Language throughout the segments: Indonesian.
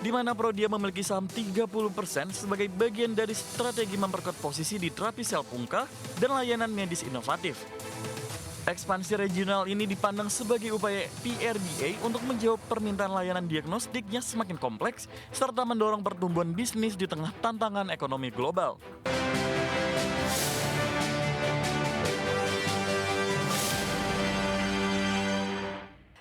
di mana Prodia memiliki saham 30% sebagai bagian dari strategi memperkuat posisi di terapi sel pungkah dan layanan medis inovatif. Ekspansi regional ini dipandang sebagai upaya PRDA untuk menjawab permintaan layanan diagnostiknya semakin kompleks serta mendorong pertumbuhan bisnis di tengah tantangan ekonomi global.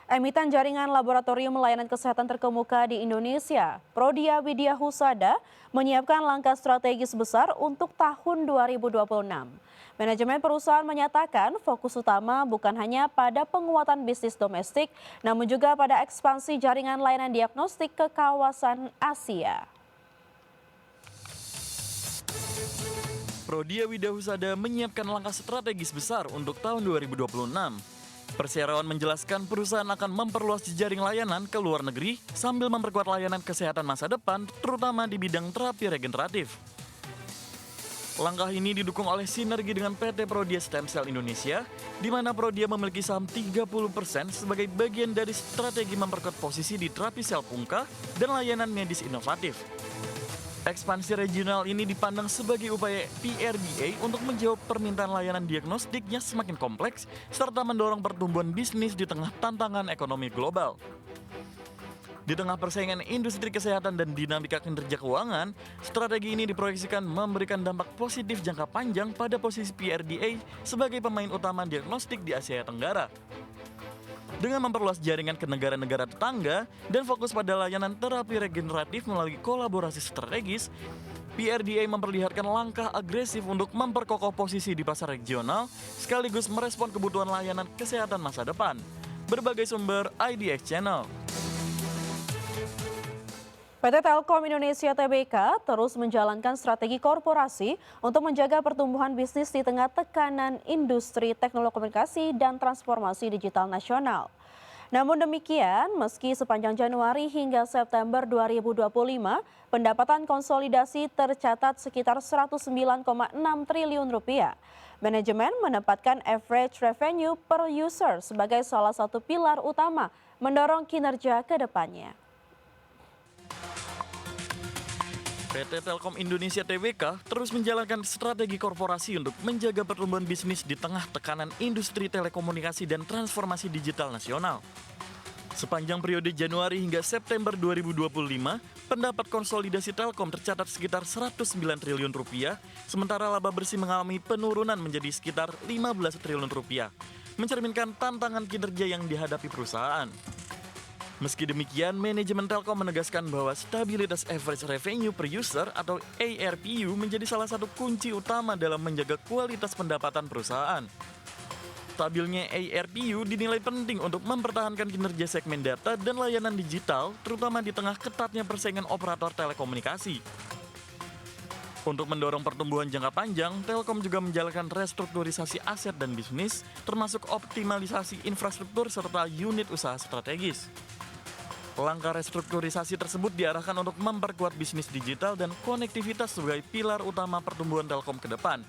Emiten jaringan laboratorium layanan kesehatan terkemuka di Indonesia, Prodia Widya Husada, menyiapkan langkah strategis besar untuk tahun 2026. Manajemen perusahaan menyatakan fokus utama bukan hanya pada penguatan bisnis domestik, namun juga pada ekspansi jaringan layanan diagnostik ke kawasan Asia. Prodia Widya Husada menyiapkan langkah strategis besar untuk tahun 2026. Perseroan menjelaskan perusahaan akan memperluas jejaring layanan ke luar negeri sambil memperkuat layanan kesehatan masa depan, terutama di bidang terapi regeneratif. Langkah ini didukung oleh sinergi dengan PT Prodia Stem Cell Indonesia, di mana Prodia memiliki saham 30% sebagai bagian dari strategi memperkuat posisi di terapi sel pungkah dan layanan medis inovatif. Ekspansi regional ini dipandang sebagai upaya PRDA untuk menjawab permintaan layanan diagnostiknya semakin kompleks serta mendorong pertumbuhan bisnis di tengah tantangan ekonomi global. Di tengah persaingan industri kesehatan dan dinamika kinerja keuangan, strategi ini diproyeksikan memberikan dampak positif jangka panjang pada posisi PRDA sebagai pemain utama diagnostik di Asia Tenggara. Dengan memperluas jaringan ke negara-negara tetangga dan fokus pada layanan terapi regeneratif melalui kolaborasi strategis, PRDA memperlihatkan langkah agresif untuk memperkokoh posisi di pasar regional sekaligus merespon kebutuhan layanan kesehatan masa depan. Berbagai sumber IDX Channel. PT Telkom Indonesia Tbk terus menjalankan strategi korporasi untuk menjaga pertumbuhan bisnis di tengah tekanan industri teknologi komunikasi dan transformasi digital nasional. Namun demikian, meski sepanjang Januari hingga September 2025, pendapatan konsolidasi tercatat sekitar 109,6 triliun rupiah. Manajemen menempatkan average revenue per user sebagai salah satu pilar utama mendorong kinerja ke depannya. PT Telkom Indonesia Tbk terus menjalankan strategi korporasi untuk menjaga pertumbuhan bisnis di tengah tekanan industri telekomunikasi dan transformasi digital nasional. Sepanjang periode Januari hingga September 2025, pendapat konsolidasi Telkom tercatat sekitar 109 triliun rupiah, sementara laba bersih mengalami penurunan menjadi sekitar 15 triliun rupiah, mencerminkan tantangan kinerja yang dihadapi perusahaan. Meski demikian, manajemen Telkom menegaskan bahwa stabilitas average revenue per user atau ARPU menjadi salah satu kunci utama dalam menjaga kualitas pendapatan perusahaan. Stabilnya ARPU dinilai penting untuk mempertahankan kinerja segmen data dan layanan digital, terutama di tengah ketatnya persaingan operator telekomunikasi. Untuk mendorong pertumbuhan jangka panjang, Telkom juga menjalankan restrukturisasi aset dan bisnis, termasuk optimalisasi infrastruktur serta unit usaha strategis. Langkah restrukturisasi tersebut diarahkan untuk memperkuat bisnis digital dan konektivitas sebagai pilar utama pertumbuhan Telkom ke depan.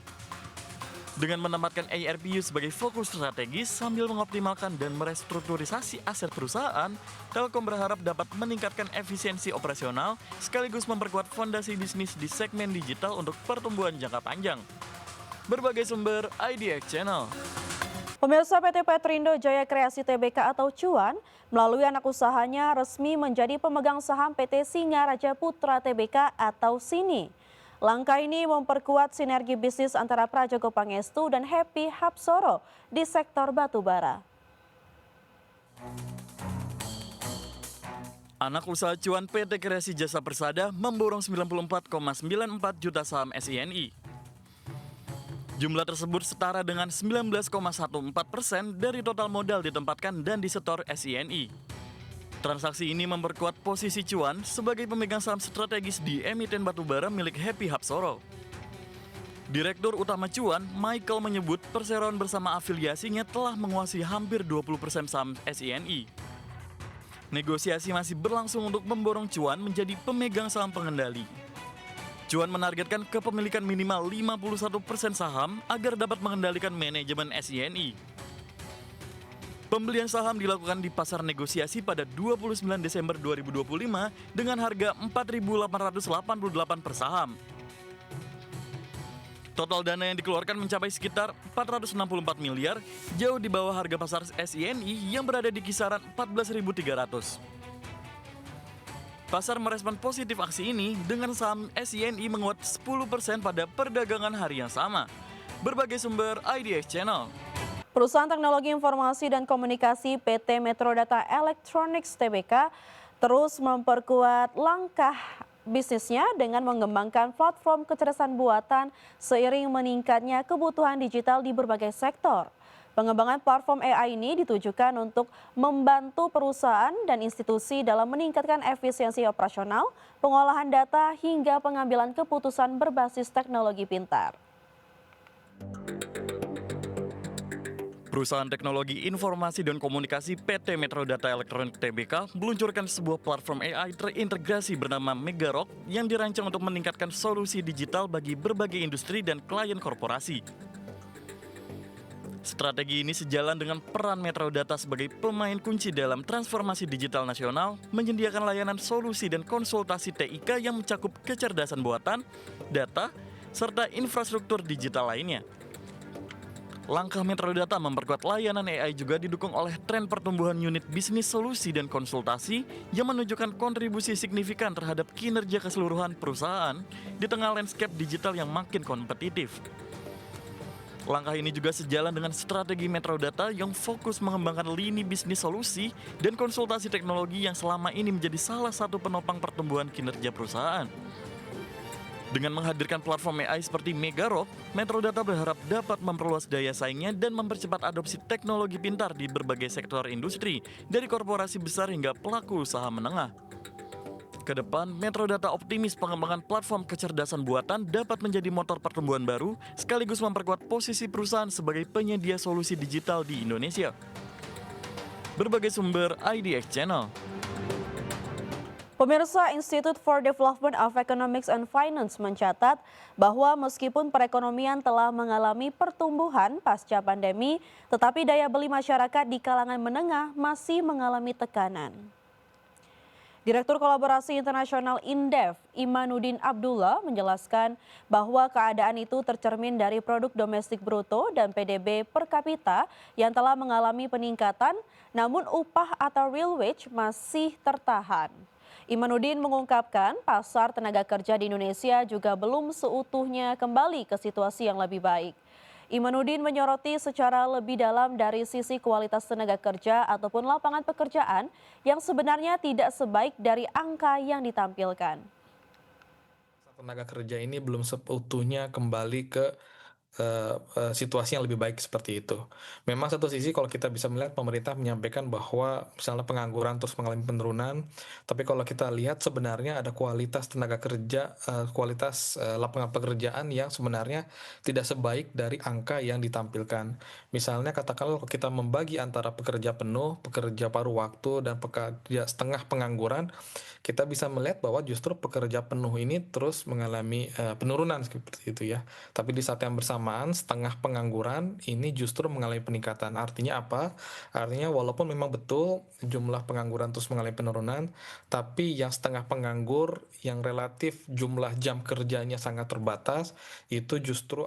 Dengan menempatkan ARPU sebagai fokus strategis sambil mengoptimalkan dan merestrukturisasi aset perusahaan, Telkom berharap dapat meningkatkan efisiensi operasional sekaligus memperkuat fondasi bisnis di segmen digital untuk pertumbuhan jangka panjang. Berbagai sumber IDX Channel. Pemirsa, PT Petrindo Jaya Kreasi Tbk atau Cuan melalui anak usahanya resmi menjadi pemegang saham PT Singaraja Putra Tbk atau SINI. Langkah ini memperkuat sinergi bisnis antara Prajogo Pangestu dan Happy Hapsoro di sektor batubara. Anak usaha Cuan PT Kreasi Jasa Persada memborong 94,94 juta saham SINI. Jumlah tersebut setara dengan 19,14% dari total modal ditempatkan dan disetor SINI. Transaksi ini memperkuat posisi Cuan sebagai pemegang saham strategis di emiten batubara milik Happy Hapsoro. Direktur Utama Cuan, Michael menyebut perseroan bersama afiliasinya telah menguasai hampir 20% saham SINI. Negosiasi masih berlangsung untuk memborong Cuan menjadi pemegang saham pengendali. Cuan menargetkan kepemilikan minimal 51% saham agar dapat mengendalikan manajemen SINI. Pembelian saham dilakukan di pasar negosiasi pada 29 Desember 2025 dengan harga 4.888 per saham. Total dana yang dikeluarkan mencapai sekitar 464 miliar, jauh di bawah harga pasar SINI yang berada di kisaran 14.300. Pasar merespon positif aksi ini dengan saham SINI menguat 10% pada perdagangan hari yang sama. Berbagai sumber IDX Channel. Perusahaan Teknologi Informasi dan Komunikasi PT Metrodata Electronics Tbk terus memperkuat langkah bisnisnya dengan mengembangkan platform kecerdasan buatan seiring meningkatnya kebutuhan digital di berbagai sektor. Pengembangan platform AI ini ditujukan untuk membantu perusahaan dan institusi dalam meningkatkan efisiensi operasional, pengolahan data, hingga pengambilan keputusan berbasis teknologi pintar. Perusahaan Teknologi Informasi dan Komunikasi PT Metrodata Electronics Tbk meluncurkan sebuah platform AI terintegrasi bernama Megarock yang dirancang untuk meningkatkan solusi digital bagi berbagai industri dan klien korporasi. Strategi ini sejalan dengan peran Metrodata sebagai pemain kunci dalam transformasi digital nasional, menyediakan layanan solusi dan konsultasi TIK yang mencakup kecerdasan buatan, data, serta infrastruktur digital lainnya. Langkah Metrodata memperkuat layanan AI juga didukung oleh tren pertumbuhan unit bisnis solusi dan konsultasi yang menunjukkan kontribusi signifikan terhadap kinerja keseluruhan perusahaan di tengah landscape digital yang makin kompetitif. Langkah ini juga sejalan dengan strategi Metrodata yang fokus mengembangkan lini bisnis solusi dan konsultasi teknologi yang selama ini menjadi salah satu penopang pertumbuhan kinerja perusahaan. Dengan menghadirkan platform AI seperti Megarock, Metrodata berharap dapat memperluas daya saingnya dan mempercepat adopsi teknologi pintar di berbagai sektor industri, dari korporasi besar hingga pelaku usaha menengah. Kedepan, Metrodata optimis pengembangan platform kecerdasan buatan dapat menjadi motor pertumbuhan baru, sekaligus memperkuat posisi perusahaan sebagai penyedia solusi digital di Indonesia. Berbagai sumber IDX Channel. Pemirsa, Institute for Development of Economics and Finance mencatat bahwa meskipun perekonomian telah mengalami pertumbuhan pasca pandemi, tetapi daya beli masyarakat di kalangan menengah masih mengalami tekanan. Direktur Kolaborasi Internasional Indef, Imanuddin Abdullah, menjelaskan bahwa keadaan itu tercermin dari produk domestik bruto dan PDB per kapita yang telah mengalami peningkatan, namun upah atau real wage masih tertahan. Imanuddin mengungkapkan pasar tenaga kerja di Indonesia juga belum seutuhnya kembali ke situasi yang lebih baik. Imanuddin menyoroti secara lebih dalam dari sisi kualitas tenaga kerja ataupun lapangan pekerjaan yang sebenarnya tidak sebaik dari angka yang ditampilkan. Tenaga kerja ini belum seutuhnya kembali ke situasi yang lebih baik seperti itu. Memang satu sisi kalau kita bisa melihat pemerintah menyampaikan bahwa misalnya pengangguran terus mengalami penurunan, tapi kalau kita lihat sebenarnya ada kualitas tenaga kerja, kualitas lapangan pekerjaan yang sebenarnya tidak sebaik dari angka yang ditampilkan. Misalnya katakanlah kalau kita membagi antara pekerja penuh, pekerja paruh waktu, dan pekerja setengah pengangguran, kita bisa melihat bahwa justru pekerja penuh ini terus mengalami penurunan seperti itu ya. Tapi di saat yang bersamaan setengah pengangguran ini justru mengalami peningkatan. Artinya apa? Artinya walaupun memang betul jumlah pengangguran terus mengalami penurunan, tapi yang setengah penganggur yang relatif jumlah jam kerjanya sangat terbatas itu justru